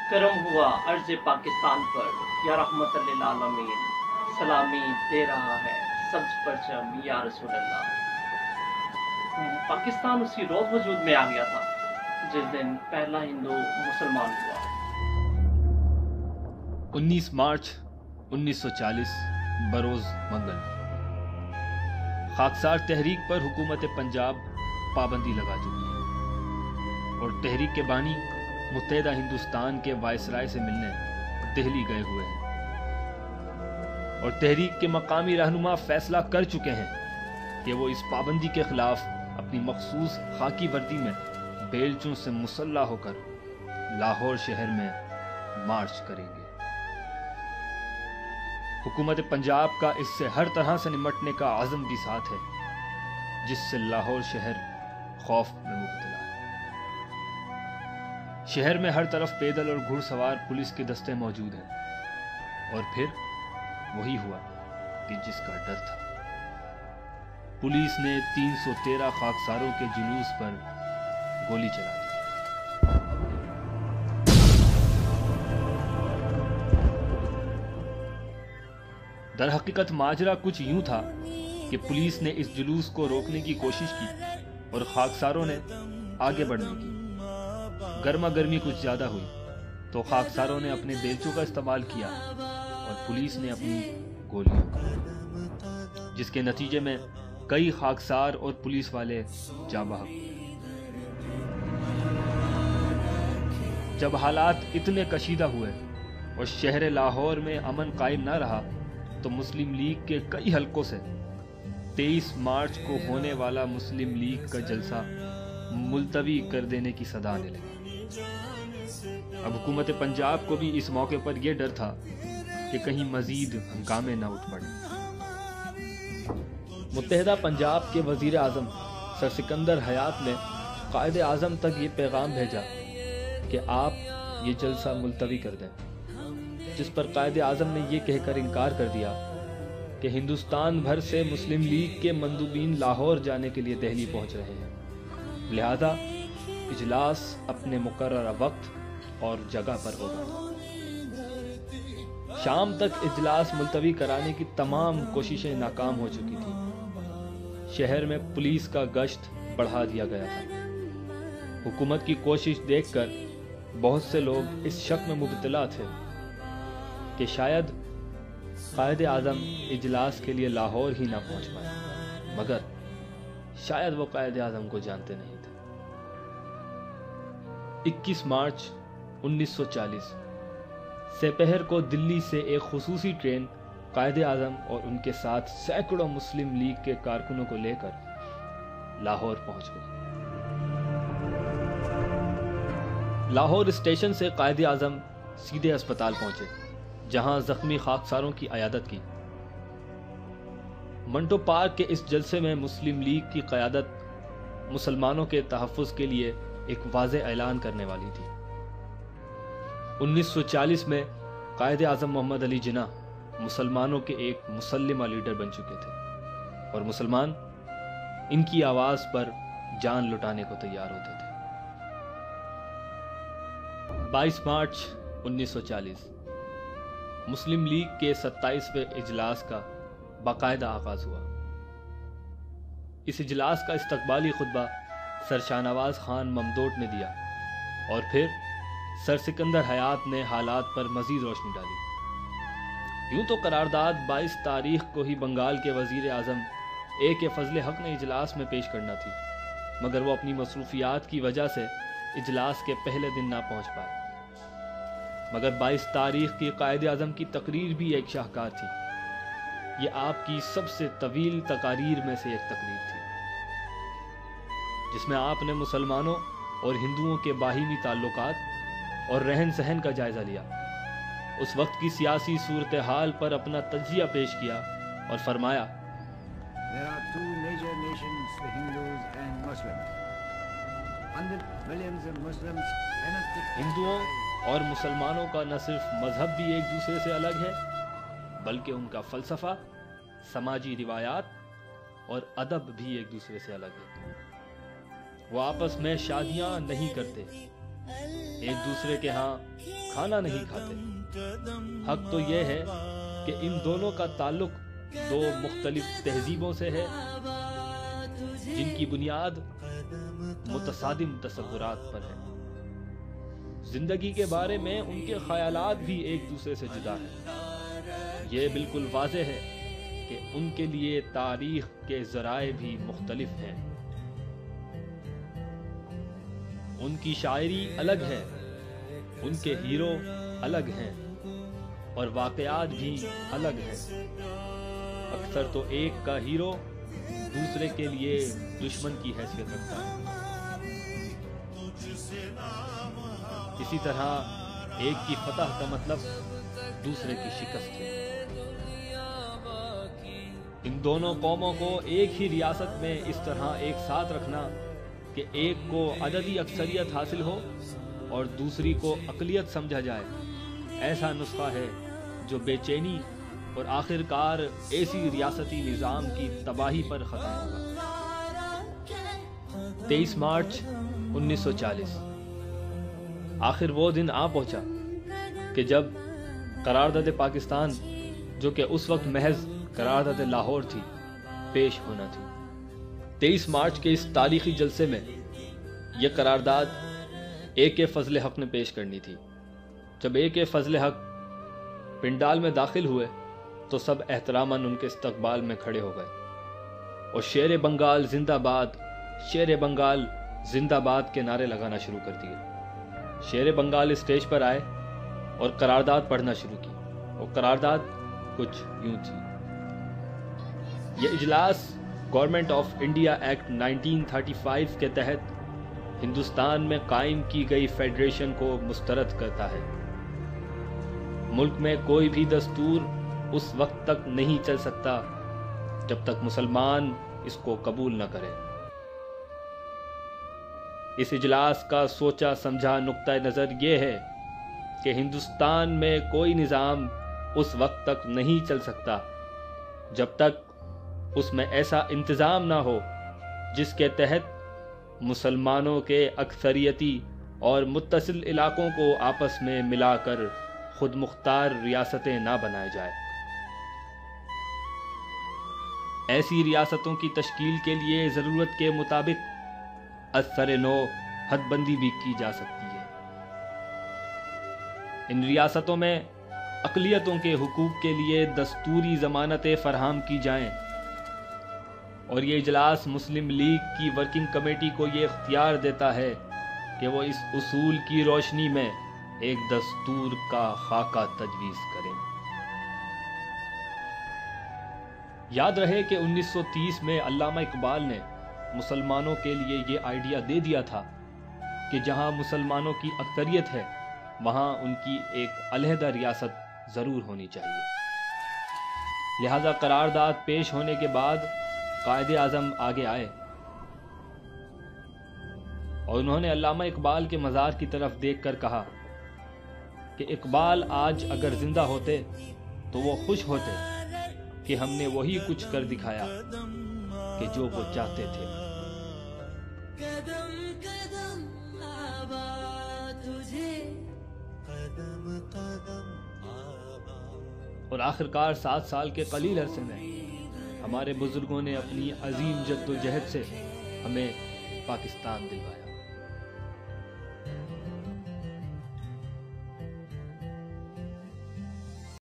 کرم ہوا عرض پاکستان پر، یا رحمت للعالمین سلامی دے رہا ہے سبز پرچم یا رسول اللہ۔ پاکستان اسی روز وجود میں آ گیا تھا جس دن پہلا ہندو مسلمان ہوا۔ 19 مارچ 1940 بروز منگل، خاکسار تحریک پر حکومت پنجاب پابندی لگا چکی ہے اور تحریک کے بانی متحدہ ہندوستان کے وائسرائے سے ملنے دہلی گئے ہوئے ہیں، اور تحریک کے مقامی رہنما فیصلہ کر چکے ہیں کہ وہ اس پابندی کے خلاف اپنی مخصوص خاکی وردی میں بیلچوں سے مسلح ہو کر لاہور شہر میں مارچ کریں گے۔ حکومت پنجاب کا اس سے ہر طرح سے نمٹنے کا عزم بھی ساتھ ہے، جس سے لاہور شہر خوف میں مبتلا ہے۔ شہر میں ہر طرف پیدل اور گھڑ سوار پولیس کے دستے موجود ہیں، اور پھر وہی ہوا کہ جس کا ڈر تھا۔ پولیس نے 313 خاکساروں کے جلوس پر گولی چلا دی۔ در حقیقت ماجرا کچھ یوں تھا کہ پولیس نے اس جلوس کو روکنے کی کوشش کی اور خاکساروں نے آگے بڑھنے کی۔ گرما گرمی کچھ زیادہ ہوئی تو خاکساروں نے اپنے بیلچوں کا استعمال کیا اور پولیس نے اپنی گولیوں کا، جس کے نتیجے میں کئی خاکسار اور پولیس والے جاں بحق ہوئے۔ جب حالات اتنے کشیدہ ہوئے اور شہر لاہور میں امن قائم نہ رہا تو مسلم لیگ کے کئی حلقوں سے 23 مارچ کو ہونے والا مسلم لیگ کا جلسہ ملتوی کر دینے کی صدا آنے لگی۔ اب حکومت پنجاب کو بھی اس موقع پر یہ ڈر تھا کہ کہیں مزید ہنگامے نہ اٹھ پڑیں۔ متحدہ پنجاب کے وزیر اعظم سر سکندر حیات نے قائد اعظم تک یہ پیغام بھیجا کہ آپ یہ جلسہ ملتوی کر دیں، جس پر قائد اعظم نے یہ کہہ کر انکار کر دیا کہ ہندوستان بھر سے مسلم لیگ کے مندوبین لاہور جانے کے لیے دہلی پہنچ رہے ہیں، لہذا اجلاس اپنے مقررہ وقت اور جگہ پر ہوگا۔ شام تک اجلاس ملتوی کرانے کی تمام کوششیں ناکام ہو چکی تھیں۔ شہر میں پولیس کا گشت بڑھا دیا گیا تھا۔ حکومت کی کوشش دیکھ کر بہت سے لوگ اس شک میں مبتلا تھے کہ شاید قائد اعظم اجلاس کے لیے لاہور ہی نہ پہنچ پائے، مگر شاید وہ قائد اعظم کو جانتے نہیں تھے۔ 21 مارچ 1940 سپہر کو دلی سے ایک خصوصی ٹرین قائد اعظم اور ان کے ساتھ سینکڑوں مسلم لیگ کے کارکنوں کو لے کر لاہور پہنچ گئی۔ لاہور اسٹیشن سے قائد اعظم سیدھے اسپتال پہنچے، جہاں زخمی خاکساروں کی عیادت کی۔ منٹو پارک کے اس جلسے میں مسلم لیگ کی قیادت مسلمانوں کے تحفظ کے لیے ایک واضح اعلان کرنے والی تھی۔ 1940 میں قائد اعظم محمد علی جناح مسلمانوں کے ایک مسلمہ لیڈر بن چکے تھے، اور مسلمان ان کی آواز پر جان لٹانے کو تیار ہوتے تھے۔ 22 مارچ 1940 مسلم لیگ کے 27ویں اجلاس کا باقاعدہ آغاز ہوا۔ اس اجلاس کا استقبالی خطبہ سر شاہنواز خان ممدوٹ نے دیا، اور پھر سر سکندر حیات نے حالات پر مزید روشنی ڈالی۔ یوں تو قرارداد 22 تاریخ کو ہی بنگال کے وزیر اعظم A.K. فضل حق نے اجلاس میں پیش کرنا تھی، مگر وہ اپنی مصروفیات کی وجہ سے اجلاس کے پہلے دن نہ پہنچ پائے۔ مگر 22 تاریخ کی قائد اعظم کی تقریر بھی ایک شاہکار تھی۔ یہ آپ کی سب سے طویل تقاریر میں سے ایک تقریر تھی، جس میں آپ نے مسلمانوں اور ہندوؤں کے باہمی تعلقات اور رہن سہن کا جائزہ لیا، اس وقت کی سیاسی صورتحال پر اپنا تجزیہ پیش کیا اور فرمایا، There are two major nations, the Hindus and Muslims. 100 millions of Muslims cannot take ہندوؤں اور مسلمانوں کا نہ صرف مذہب بھی ایک دوسرے سے الگ ہے، بلکہ ان کا فلسفہ، سماجی روایات اور ادب بھی ایک دوسرے سے الگ ہے۔ وہ آپس میں شادیاں نہیں کرتے، ایک دوسرے کے ہاں کھانا نہیں کھاتے۔ حق تو یہ ہے کہ ان دونوں کا تعلق دو مختلف تہذیبوں سے ہے جن کی بنیاد متصادم تصورات پر ہے۔ زندگی کے بارے میں ان کے خیالات بھی ایک دوسرے سے جدا ہیں۔ یہ بالکل واضح ہے کہ ان کے لیے تاریخ کے ذرائع بھی مختلف ہیں۔ ان کی شاعری الگ ہے، ان کے ہیرو الگ ہیں اور واقعات بھی الگ ہیں۔ اکثر تو ایک کا ہیرو دوسرے کے لیے دشمن کی حیثیت رکھتا ہے۔ اسی طرح ایک کی فتح کا مطلب دوسرے کی شکست ہے۔ ان دونوں قوموں کو ایک ہی ریاست میں اس طرح ایک ساتھ رکھنا کہ ایک کو عددی اکثریت حاصل ہو اور دوسری کو اقلیت سمجھا جائے، ایسا نسخہ ہے جو بے چینی اور آخر کار ایسی ریاستی نظام کی تباہی پر ختم ہوگا۔ 23 مارچ 1940 آخر وہ دن آ پہنچا کہ جب قرارداد پاکستان، جو کہ اس وقت محض قرارداد لاہور تھی، پیش ہونا تھی۔ 23 مارچ کے اس تاریخی جلسے میں یہ قرارداد AK فضل حق نے پیش کرنی تھی۔ جب AK فضل حق پنڈال میں داخل ہوئے تو سب احتراماً ان کے استقبال میں کھڑے ہو گئے اور شیر بنگال زندہ باد، شیر بنگال زندہ باد کے نعرے لگانا شروع کر دیے۔ شیر بنگال اسٹیج پر آئے اور قرارداد پڑھنا شروع کی، اور قرارداد کچھ یوں تھی۔ یہ اجلاس گورنمنٹ آف انڈیا ایکٹ 1935 کے تحت ہندوستان میں قائم کی گئی فیڈریشن کو مسترد کرتا ہے۔ ملک میں کوئی بھی دستور اس وقت تک نہیں چل سکتا جب تک مسلمان اس کو قبول نہ کرے۔ اس اجلاس کا سوچا سمجھا نقطہ نظر یہ ہے کہ ہندوستان میں کوئی نظام اس وقت تک نہیں چل سکتا جب تک اس میں ایسا انتظام نہ ہو جس کے تحت مسلمانوں کے اکثریتی اور متصل علاقوں کو آپس میں ملا کر خود مختار ریاستیں نہ بنائے جائے۔ ایسی ریاستوں کی تشکیل کے لیے ضرورت کے مطابق از سر نو حد بندی بھی کی جا سکتی ہے۔ ان ریاستوں میں اقلیتوں کے حقوق کے لیے دستوری ضمانتیں فراہم کی جائیں، اور یہ اجلاس مسلم لیگ کی ورکنگ کمیٹی کو یہ اختیار دیتا ہے کہ وہ اس اصول کی روشنی میں ایک دستور کا خاکہ تجویز کریں۔ یاد رہے کہ 1930 میں علامہ اقبال نے مسلمانوں کے لیے یہ آئیڈیا دے دیا تھا کہ جہاں مسلمانوں کی اکثریت ہے وہاں ان کی ایک علیحدہ ریاست ضرور ہونی چاہیے۔ لہذا قرارداد پیش ہونے کے بعد قائد اعظم آگے آئے اور انہوں نے علامہ اقبال کے مزار کی طرف دیکھ کر کہا کہ اقبال آج اگر زندہ ہوتے تو وہ خوش ہوتے کہ ہم نے وہی کچھ کر دکھایا کہ جو وہ چاہتے تھے۔ اور آخرکار 7 سال کے قلیل عرصے میں ہمارے بزرگوں نے اپنی عظیم جد و جہد سے ہمیں پاکستان دلوایا۔